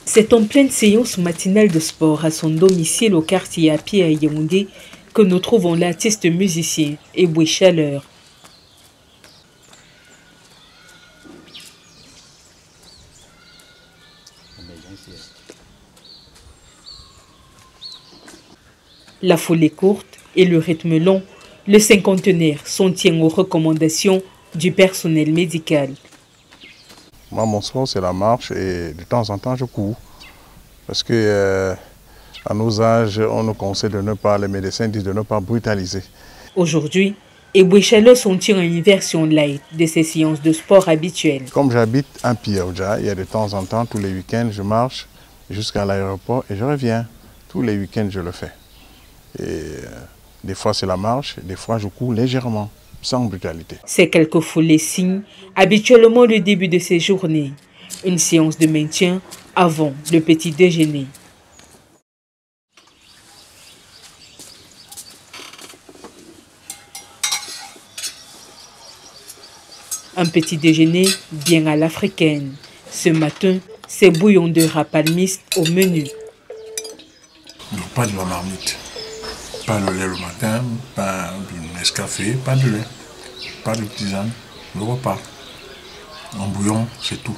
C'est en pleine séance matinale de sport à son domicile au quartier à pied à Yaoundé que nous trouvons l'artiste musicien Eboué Chaleur. La foule est courte et le rythme long. Le cinquantenaire s'en tient aux recommandations du personnel médical. Moi, mon sport, c'est la marche et de temps en temps, je cours. Parce que à nos âges, on nous conseille de ne pas, les médecins disent de ne pas brutaliser. Aujourd'hui, Eboué Chaleur s'en tient à une version light de ses séances de sport habituelles. Comme j'habite en Piaoudja, il y a de temps en temps, tous les week-ends, je marche jusqu'à l'aéroport et je reviens. Tous les week-ends, je le fais. Et des fois, c'est la marche, des fois, je cours légèrement, sans brutalité. Ces quelques foulées signent habituellement le début de ces journées. Une séance de maintien avant le petit déjeuner. Un petit déjeuner bien à l'africaine. Ce matin, c'est bouillon de rapa mixte au menu. Non, pas de la marmite. Pas de lait le matin, pas de Nescafé, pas de lait, pas de tisane, le repas. En bouillon, c'est tout.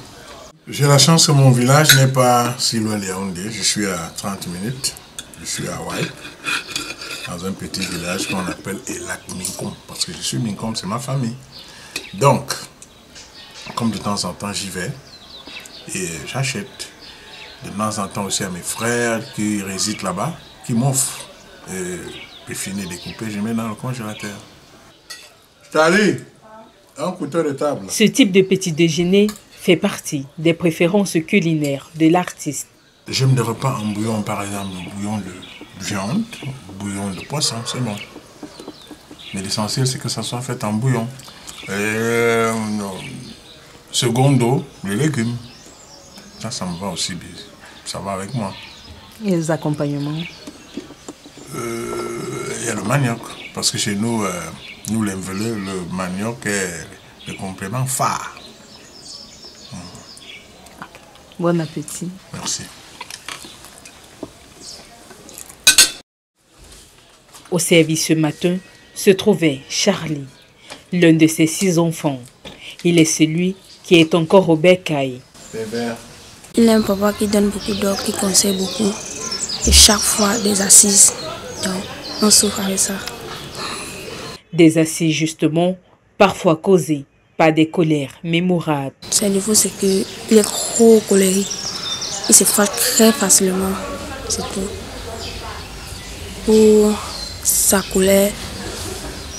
J'ai la chance que mon village n'est pas si loin de Yaoundé. Je suis à 30 minutes. Je suis à Ouai, dans un petit village qu'on appelle Elak Minkom. Parce que je suis Minkom, c'est ma famille. Donc, comme de temps en temps j'y vais et j'achète. De temps en temps aussi à mes frères qui résident là-bas, qui m'offrent. Puis fini découpé, je mets dans le congélateur. Salut, un couteau de table. Ce type de petit déjeuner fait partie des préférences culinaires de l'artiste. J'aime des repas en bouillon, par exemple, bouillon de viande, bouillon de poisson, c'est bon. Mais l'essentiel, c'est que ça soit fait en bouillon. Secondo, les légumes. Ça me va aussi bien. Ça va avec moi. Et les accompagnements? Il y a le manioc. Parce que chez nous, nous les Mveleux, le manioc est le complément phare. Bon appétit. Merci. Au service ce matin se trouvait Charlie, l'un de ses 6 enfants. Il est celui qui est encore au bercail. Il a un papa qui donne beaucoup d'ordres, qui conseille beaucoup. Et chaque fois, des assises. Donc, on souffre avec ça. Des assises, justement, parfois causées par des colères mémorables. Son défaut, c'est qu'il est trop colérique. Il se fâche très facilement. C'est tout. Pour sa colère,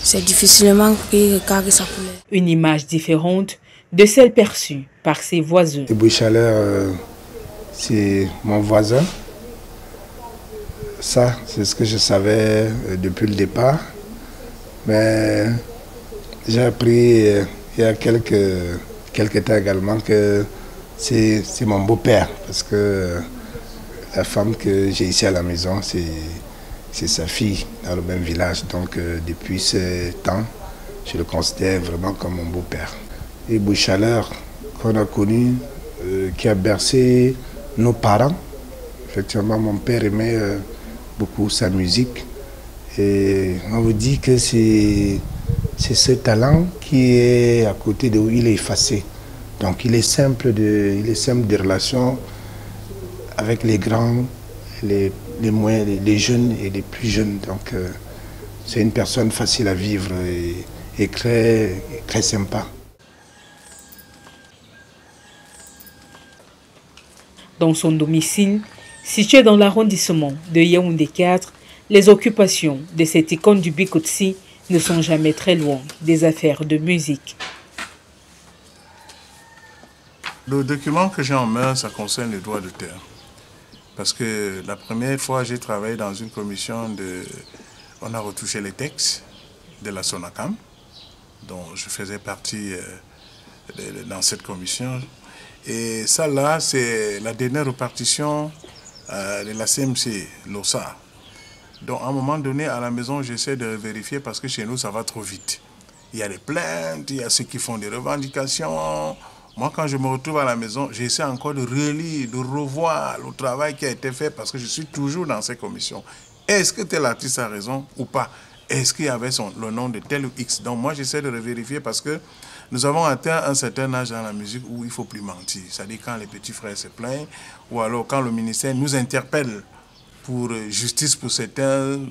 c'est difficilement qu'il regarde sa colère. Une image différente de celle perçue par ses voisins. Eboué Chaleur, c'est mon voisin. Ça, c'est ce que je savais depuis le départ. Mais j'ai appris il y a quelques temps également que c'est mon beau-père. Parce que la femme que j'ai ici à la maison, c'est sa fille dans le même village. Donc depuis ce temps, je le considère vraiment comme mon beau-père. Eboué Chaleur, qu'on a connu, qui a bercé nos parents. Effectivement, mon père aimait beaucoup sa musique. Et on vous dit que c'est ce talent qui est à côté de où il est effacé. Donc il est simple de relation avec les grands, les moyens, les jeunes et les plus jeunes. Donc c'est une personne facile à vivre et très sympa. Dans son domicile, situé dans l'arrondissement de Yaoundé 4, les occupations de cette icône du Bikotsi ne sont jamais très loin des affaires de musique. Le document que j'ai en main, ça concerne les droits de terre. Parce que la première fois, j'ai travaillé dans une commission on a retouché les textes de la SONACAM, dont je faisais partie dans cette commission. Et ça là, c'est la dernière répartition de la CMC, l'OSA. Donc, à un moment donné, à la maison, j'essaie de vérifier parce que chez nous, ça va trop vite. Il y a des plaintes, il y a ceux qui font des revendications. Moi, quand je me retrouve à la maison, j'essaie encore de relire, de revoir le travail qui a été fait parce que je suis toujours dans ces commissions. Est-ce que tel artiste a raison ou pas? Est-ce qu'il y avait le nom de tel ou X? Donc moi, j'essaie de vérifier parce que nous avons atteint un certain âge dans la musique où il ne faut plus mentir. C'est-à-dire quand les petits frères se plaignent ou alors quand le ministère nous interpelle pour justice pour certaines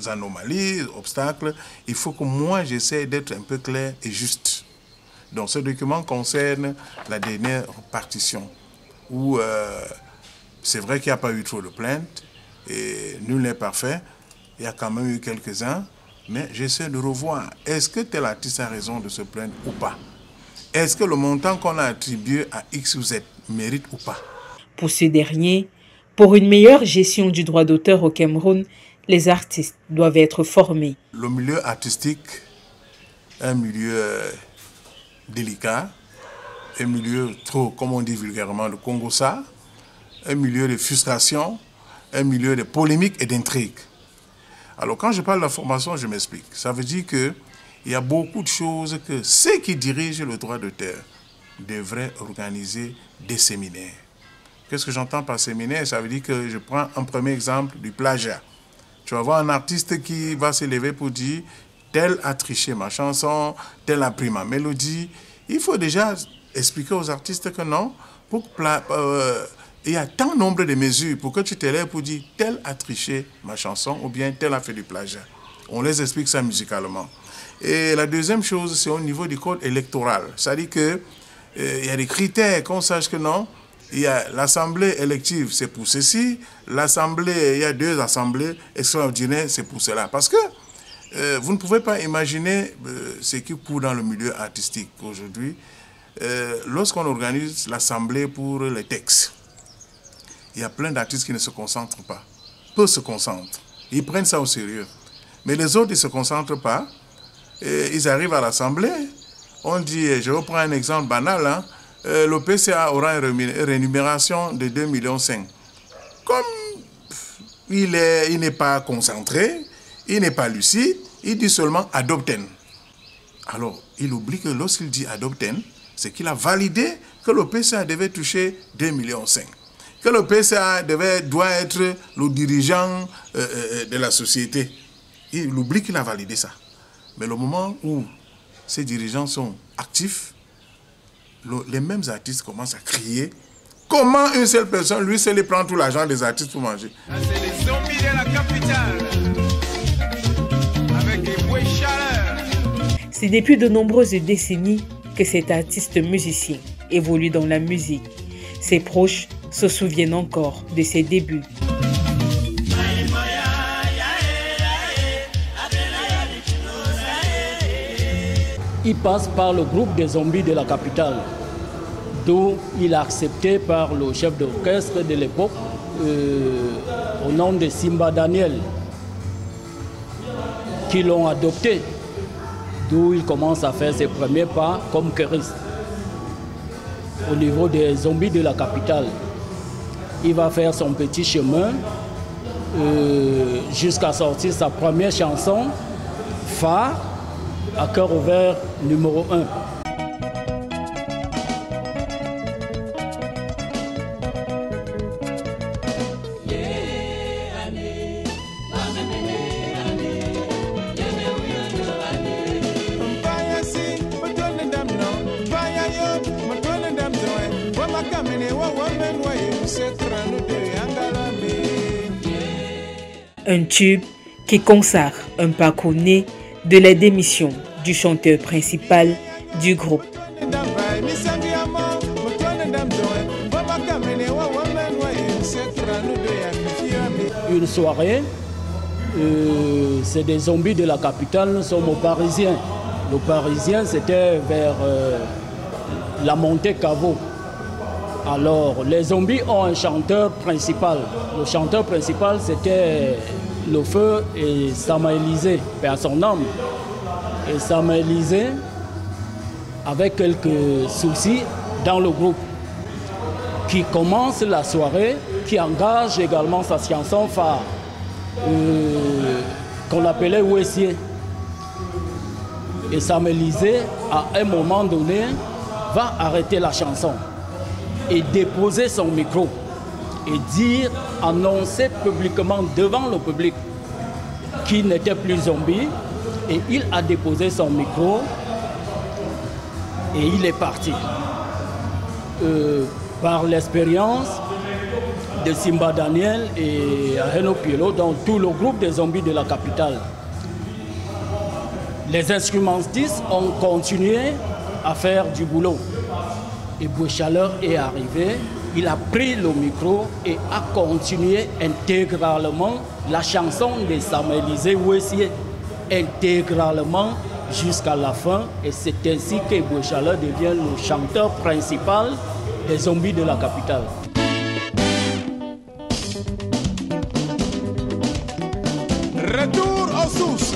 anomalies, obstacles, il faut que moi, j'essaie d'être un peu clair et juste. Donc ce document concerne la dernière partition où c'est vrai qu'il n'y a pas eu trop de plaintes et nul n'est parfait. Il y a quand même eu quelques-uns, mais j'essaie de revoir. Est-ce que tel artiste a raison de se plaindre ou pas? Est-ce que le montant qu'on a attribué à X ou Z mérite ou pas? Pour ce dernier, pour une meilleure gestion du droit d'auteur au Cameroun, les artistes doivent être formés. Le milieu artistique est un milieu délicat, un milieu trop, comme on dit vulgairement, de Congo-ça, un milieu de frustration, un milieu de polémique et d'intrigue. Alors quand je parle de la formation, je m'explique. Ça veut dire qu'il y a beaucoup de choses que ceux qui dirigent le droit d'auteur devraient organiser des séminaires. Qu'est-ce que j'entends par séminaire? Ça veut dire que je prends un premier exemple du plagiat. Tu vas voir un artiste qui va s'élever pour dire tel a triché ma chanson, tel a pris ma mélodie. Il faut déjà expliquer aux artistes que non, il y a tant nombre de mesures pour que tu t'élèves pour dire tel a triché ma chanson ou bien tel a fait du plagiat. On les explique ça musicalement. Et la deuxième chose, c'est au niveau du code électoral. C'est-à-dire qu'il y a des critères qu'on sache que non, il y a l'assemblée élective, c'est pour ceci, l'assemblée, il y a 2 assemblées extraordinaires, c'est pour cela. Parce que vous ne pouvez pas imaginer ce qui court dans le milieu artistique aujourd'hui. Lorsqu'on organise l'assemblée pour les textes, il y a plein d'artistes qui ne se concentrent pas. Peu se concentrent. Ils prennent ça au sérieux. Mais les autres, ils ne se concentrent pas. Et ils arrivent à l'Assemblée. On dit, je reprends un exemple banal, hein, le PCA aura une rémunération de 2,5 millions. Comme il n'est pas concentré, il n'est pas lucide, il dit seulement adopten. Alors, il oublie que lorsqu'il dit adopten, c'est qu'il a validé que le PCA devait toucher 2,5 millions. Que le PCA doit être le dirigeant de la société. Il oublie qu'il a validé ça. Mais le moment où ces dirigeants sont actifs, les mêmes artistes commencent à crier. Comment une seule personne, lui seul, prend tout l'argent des artistes pour manger? C'est les zombies de la capitale. Avec des bouées chaleur. C'est depuis de nombreuses décennies que cet artiste musicien évolue dans la musique. Ses proches se souviennent encore de ses débuts. Il passe par le groupe des zombies de la capitale, d'où il est accepté par le chef d'orchestre de l'époque, au nom de Simba Daniel, qui l'ont adopté, d'où il commence à faire ses premiers pas comme choriste. Au niveau des zombies de la capitale, il va faire son petit chemin jusqu'à sortir sa première chanson, phare, à cœur ouvert numéro 1. Un tube qui consacre un parcours né de la démission du chanteur principal du groupe. Une soirée, c'est des zombies de la capitale, nous sommes aux Parisiens. Le Parisien, c'était vers la montée Caveau. Alors, les zombies ont un chanteur principal. Le chanteur principal, c'était le feu et Sama Élisée, à son âme. Et Sama Élisée, avec quelques soucis dans le groupe, qui commence la soirée, qui engage également sa chanson phare. qu'on appelait Ouessier. Et Samuel Lisé, à un moment donné, va arrêter la chanson et déposer son micro et dire, annoncer publiquement devant le public qu'il n'était plus zombie. Et il a déposé son micro et il est parti. Par l'expérience de Simba Daniel et Aheno Pielo dans tout le groupe des zombies de la capitale, les instrumentistes ont continué à faire du boulot. Et Bouchaleur est arrivé, il a pris le micro et a continué intégralement la chanson de Samuel Lisé Ouessier, intégralement jusqu'à la fin. Et c'est ainsi que Bouchaleur devient le chanteur principal des zombies de la capitale. Retour aux sources.